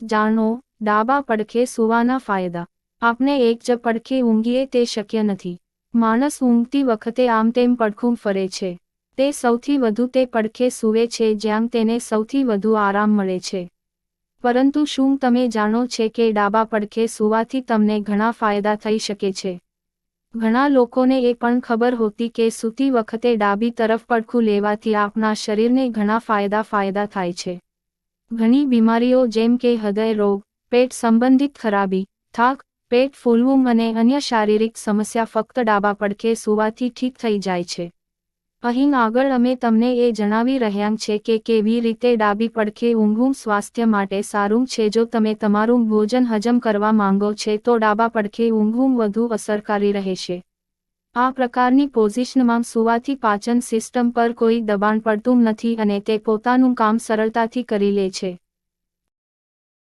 જાણો ડાબા પડખે સૂવાના ફાયદા। આપણે એક જ પડખે ઊંઘીએ તે શક્ય નથી। માણસ ઊંઘતી વખતે આમ તેમ પડખું ફરે છે। તે સૌથી વધુ તે પડખે સૂવે છે જ્યાં તેને સૌથી વધુ આરામ મળે છે। પરંતુ શું તમે જાણો છો કે ડાબા પડખે સૂવાથી તમને ઘણા ફાયદા થઈ શકે છે? ઘણા લોકોને એ પણ ખબર હોતી કે સૂતી વખતે ડાબી તરફ પડખું લેવાથી આપણા શરીરને ઘણા ફાયદા થાય છે। ઘણી બીમારીઓ જેમ કે હૃદય રોગ, પેટ સંબંધિત ખરાબી, થાક, પેટ ફૂલવું અને અન્ય શારીરિક સમસ્યા ફક્ત ડાબા પડખે સૂવાથી ઠીક થઈ જાય છે। અહીં આગળ અમે તમને એ જણાવી રહ્યા છે કે કેવી રીતે ડાબી પડખે ઊંઘવું સ્વાસ્થ્ય માટે સારું છે। જો તમે તમારું ભોજન હજમ કરવા માંગો છો તો ડાબા પડખે ઊંઘવું વધુ અસરકારી રહેશે। આ પ્રકારની પોઝિશનમાં સૂવાથી પાચન સિસ્ટમ પર કોઈ દબાણ પડતું નથી અને તે પોતાનું કામ સરળતાથી કરી લે છે।